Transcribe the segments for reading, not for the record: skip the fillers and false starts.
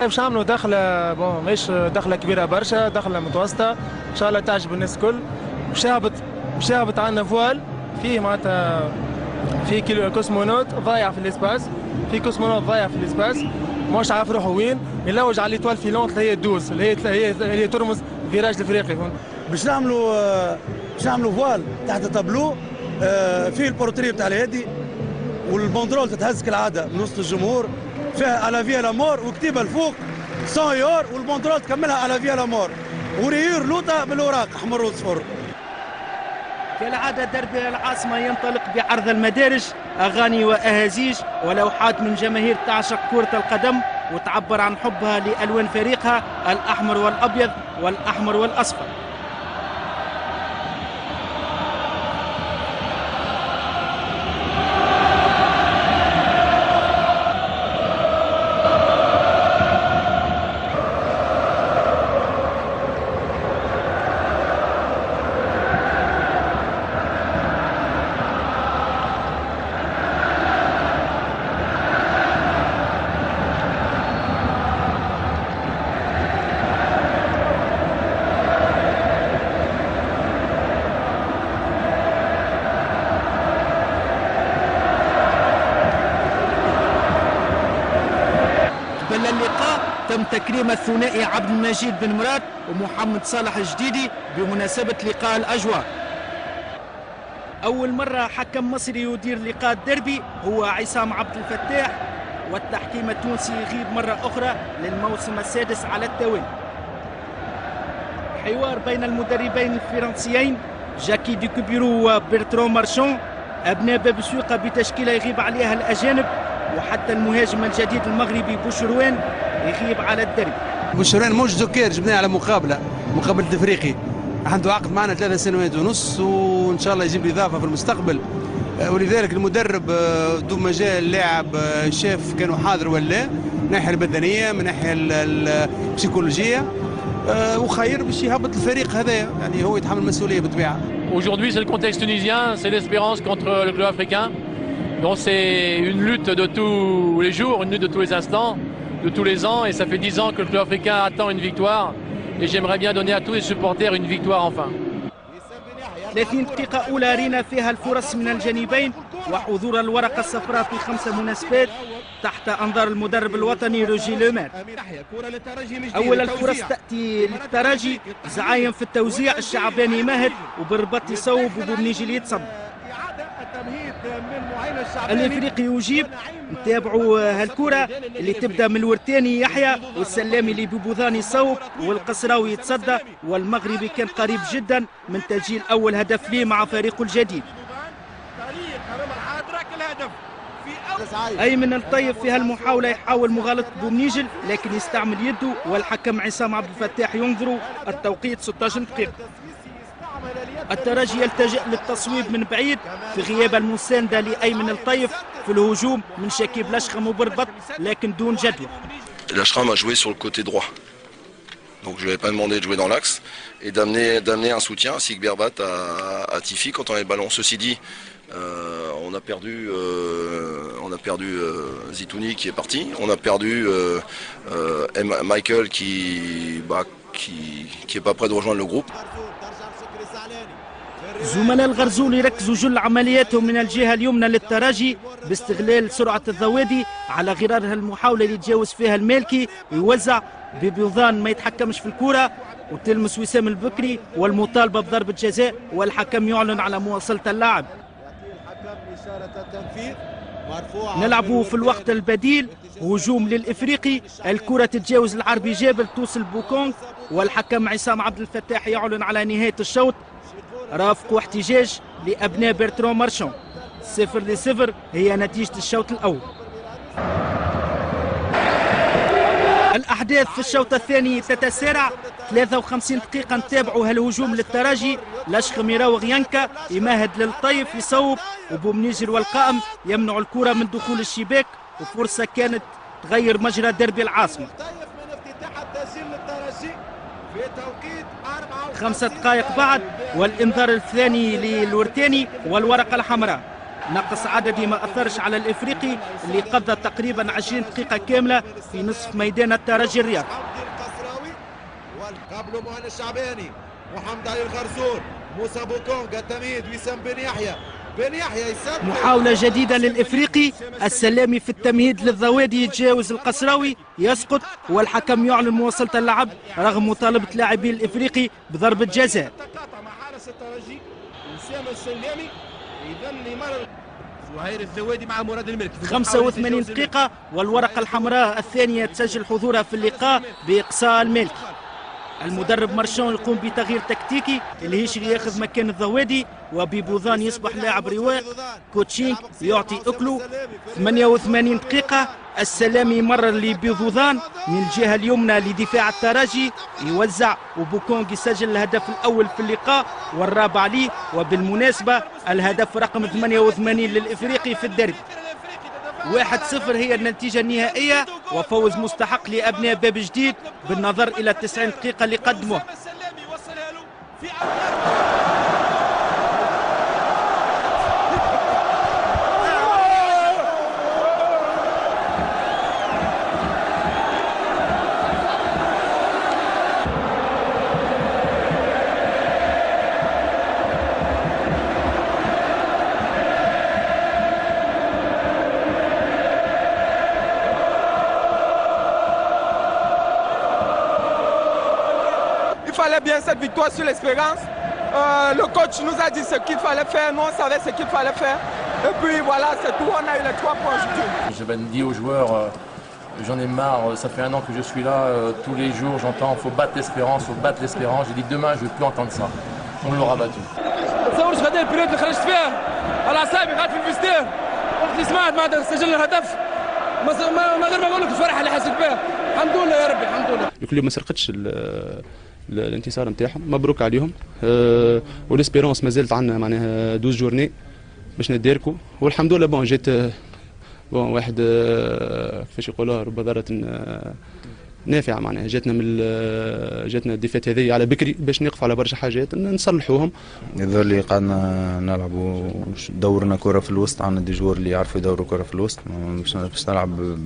باش نعملوا دخله بون مش دخله كبيره برشا، دخله متوسطه ان شاء الله تعجب الناس الكل. باش يهبط عندنا فوال فيه معناتها في كوسمونوت ضايع في الاسباس، في كوسمونوت ضايع في الاسباس مش عارف روحه وين، يلوج على ليتوال فيلونت اللي هي تدوز اللي هي ترمز الفيراج الافريقي. باش نعملوا فوال تحت تابلو فيه البورتري بتاع الهادي والبندرول تتهز كالعاده من وسط الجمهور، فيها الافيا لامور وكتيبه الفوق 100 يور، والبندرول تكملها الافيا لامور وريور لوطه بالاوراق احمر واصفر. كالعادة دربي العاصمة ينطلق بعرض المدارج، أغاني وأهازيج ولوحات من جماهير تعشق كرة القدم وتعبر عن حبها لألوان فريقها الأحمر والأبيض والأحمر والأصفر. اللقاء تم تكريم الثنائي عبد المجيد بن مراد ومحمد صالح الجديدي بمناسبة لقاء الأجواء. أول مرة حكم مصري يدير لقاء الدربي هو عصام عبد الفتاح، والتحكيم التونسي يغيب مرة أخرى للموسم السادس على التوالي. حوار بين المدربين الفرنسيين جاكي دي كوبيرو وبرترون مارشون، أبناء باب سويقة بتشكيلة يغيب عليها الأجانب، وحتى المهاجم الجديد المغربي بوشروان يغيب على الدرب. بوشروان موش زوكير جبناه على مقابلة افريقي، عنده عقد معنا 3 سنوات ونص وان شاء الله يجيب لي اضافه في المستقبل، ولذلك المدرب دوب ما جاء اللاعب شاف كانوا حاضر ولا من الناحيه البدنيه من الناحيه البسيكولوجيه وخير باش يهبط الفريق هذايا، يعني هو يتحمل المسؤوليه بالطبيعه. Aujourd'hui c'est le contexte tunisien, c'est l'espérance contre le club africain. Donc c'est une lutte de tous les jours, une lutte de tous les instants, de tous les ans, et ça fait 10 ans que le club africain attend une victoire, et j'aimerais bien donner à tous les supporters une victoire enfin. 30 دقيقة أولى رينا فيها الفرص من الجانبين وحضور الورقة الصفراء في 5 مناسبات تحت أنظار المدرب الوطني روجي لومير. أول الفرص تأتي للترجي، زعايم في التوزيع الشعباني ماهر وبربط يصوب وبومنيجي يتصدر. الافريقي يجيب، نتابعوا هالكرة اللي تبدا من الورتاني يحيى والسلامي لبوبوذاني يصوب والقصراوي يتصدى، والمغربي كان قريب جدا من تسجيل اول هدف ليه مع فريقه الجديد. ايمن الطيب في هالمحاولة يحاول مغالطة بومنيجل لكن يستعمل يده، والحكم عصام عبد الفتاح ينظروا التوقيت 16 دقيقة. الترجي يلتجئ للتصويب من بعيد في غياب المساندة لأيمن الطيف في الهجوم من شكيب لشخم وبربط لكن دون جدوى. Lachram a joué sur le côté droit. Donc je ne lui avais pas demandé de jouer dans l'axe et d'amener un soutien ainsi que Berbat à Tifi quand on avait le ballon. Ceci dit, on a perdu Zitouni qui est parti, on a perdu Michael qui est pas prêt de rejoindre le groupe. زملاء الغرزول يركزوا جل عملياتهم من الجهة اليمنى للترجي باستغلال سرعة الضوادي على غرار المحاولة اللي يتجاوز فيها المالكي ويوزع ببيضان ما يتحكمش في الكرة وتلمس وسام البكري والمطالبة بضربة جزاء، والحكم يعلن على مواصلة اللاعب. نلعبوا في الوقت البديل، هجوم للإفريقي، الكرة تتجاوز العربي جابل توصل بوكونغ، والحكم عصام عبد الفتاح يعلن على نهاية الشوط. رافق واحتجاج لأبناء برترون مارشون. 0-0 هي نتيجة الشوط الأول. الأحداث في الشوط الثاني تتسارع، 53 دقيقة نتابعوا هالهجوم للترجي، لشخم يراوغ ينكا يمهد للطيف يصوب وبومنيجر والقائم يمنع الكرة من دخول الشباك، وفرصة كانت تغير مجرى دربي العاصمة. 5 دقائق بعد والإنذار الثاني للورتاني والورقة الحمراء. نقص عددي ما أثرش على الإفريقي اللي قضى تقريبا 20 دقيقة كاملة في نصف ميدان الترجي الرياضي. قبله مهند الشعباني، محمد علي الغرزور، موسى بوكونغ، التمهيد وسام بن يحيى. بن يحيى يسدد. محاولة جديدة للإفريقي، السلامي في التمهيد للضوادي يتجاوز القسراوي يسقط والحكم يعلن مواصلة اللعب رغم مطالبة لاعبي الإفريقي بضربة جزاء. 85 دقيقة والورقة الحمراء الثانية تسجل حضورها في اللقاء بإقصاء المالكي. المدرب مارشون يقوم بتغيير تكتيكي، الهيشري ياخذ مكان الضوادي وبيبوظان يصبح لاعب رواق، كوتشينك يعطي أكلو. 88 دقيقة السلامي يمرر لبيبوظان من الجهة اليمنى لدفاع الترجي يوزع وبوكونغ يسجل الهدف الأول في اللقاء والرابع ليه، وبالمناسبة الهدف رقم 88 للإفريقي في الدربي. 1-0 هي النتيجة النهائية وفوز مستحق لأبناء باب جديد بالنظر إلى 90 دقيقة اللي قدموها. Il fallait bien cette victoire sur l'espérance. Le coach nous a dit ce qu'il fallait faire, nous on savait ce qu'il fallait faire. Et puis voilà, c'est tout, on a eu les 3 points aujourd'hui. J'ai dit aux joueurs, j'en ai marre, ça fait 1 an que je suis là, tous les jours j'entends faut battre l'espérance, faut battre l'espérance. J'ai dit demain je ne veux plus entendre ça. On l'aura battu. ما تصورش غدا البريود اللي خرجت فيها على اعصابي قاعد في الفستير وقت اللي سمعت بعد سجل الهدف ما غير ما نقول لك الفرحه اللي حسيت بها. الحمد لله يا ربي الحمد لله. الكل ما سرقتش الانتصار نتاعهم، مبروك عليهم. والاسبيرونس مازالت عندنا معناها 12 جورني باش نداركوا، والحمد لله بون جات بون واحد كيفاش يقولوها رب ضارة نافعه معناها جاتنا من جاتنا الدفات هذه على بكري باش نقف على برشا حاجات نصلحوهم. يظهر لي قعدنا نلعبوا دورنا كره في الوسط، عندنا دي جوار اللي يعرفوا يدوروا كره في الوسط، باش تلعب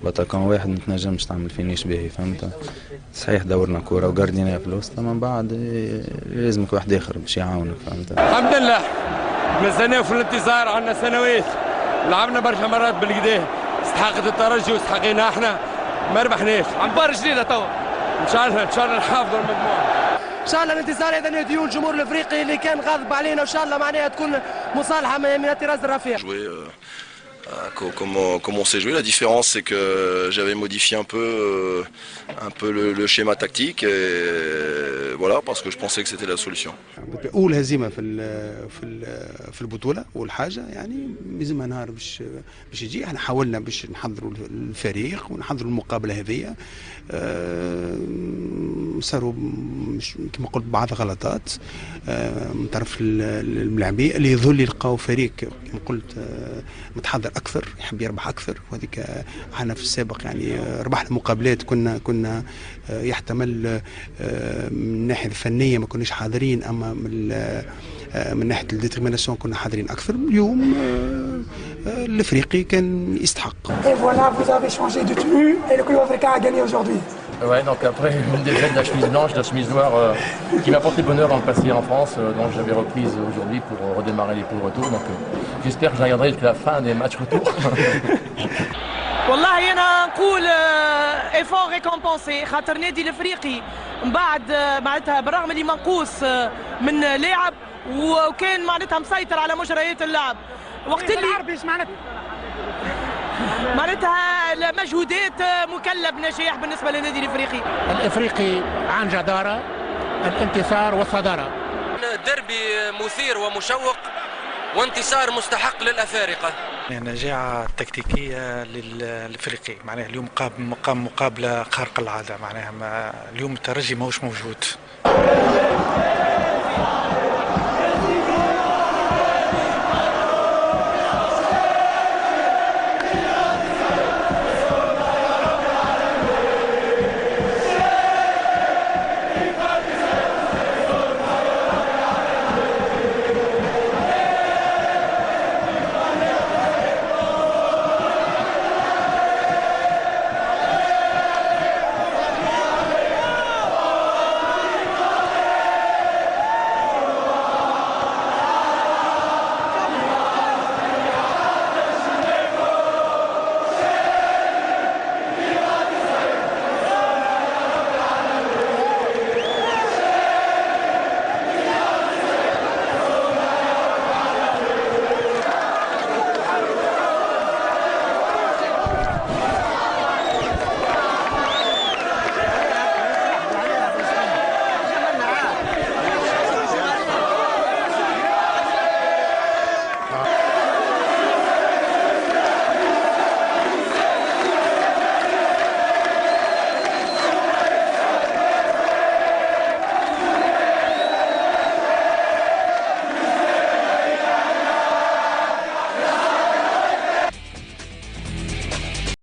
باتاكون واحد ما تنجمش تعمل فينيش باهي، فهمت؟ صحيح دورنا كره وقاردينها في الوسط، اما من بعد لازمك واحد اخر باش يعاونك، فهمت؟ الحمد لله مازلنا في الانتظار، عندنا سنوات لعبنا برشا مرات بالكدا، استحقت الترجي واستحقينا احنا ما ربحناش. عم بار جديده توا ان شاء الله نحافظوا المجموعه. ان شاء الله الانتصار هذا نديون الجمهور الافريقي اللي كان غاضب علينا، وان شاء الله معناها تكون مصالحه من الطراز الرفيع. Comme on s'est joué, la différence c'est que j'avais modifié un peu le schéma tactique et voilà parce que je pensais que c'était la solution. أول هزيمة في البطولة، والحاجة يعني لازمها نهار باش يجي. احنا حاولنا باش نحضروا الفريق ونحضروا المقابلة هذه، صاروا كما قلت بعض غلطات من طرف الملاعبين اللي يظل يلقاو فريق كما قلت متحضر اكثر، يحب يربح اكثر. وهذيك احنا في السابق يعني ربحنا مقابلات كنا يحتمل من الناحيه الفنيه ما كناش حاضرين، اما من ناحيه الديترميناسيون كنا حاضرين اكثر. اليوم الافريقي كان يستحق. Et voilà, vous avez changé de tenue et le club africain a gagné aujourd'hui. Ouais, donc après une défaite de la chemise blanche, de la chemise noire qui m'a porté bonheur dans le passé en France, donc j'avais reprise aujourd'hui pour redémarrer les poules retour. Donc j'espère que je regarderai jusqu'à la fin des matchs retour. والله انا نقول ايفور ريكومبونسي، خاطر نادي الافريقي من بعد معناتها بالرغم اللي منقوص من لاعب وكان معناتها مسيطر على مجريات اللعب وقت اللي معناتها مجهودات مكلب نجاح بالنسبه للنادي الافريقي. الافريقي عن جداره، الانتصار والصداره. دربي مثير ومشوق وانتصار مستحق للافارقه. نجاعة تكتيكية للافريقي، معناها اليوم مقابلة خارقة العادة، معناها اليوم الترجي ماهوش موجود.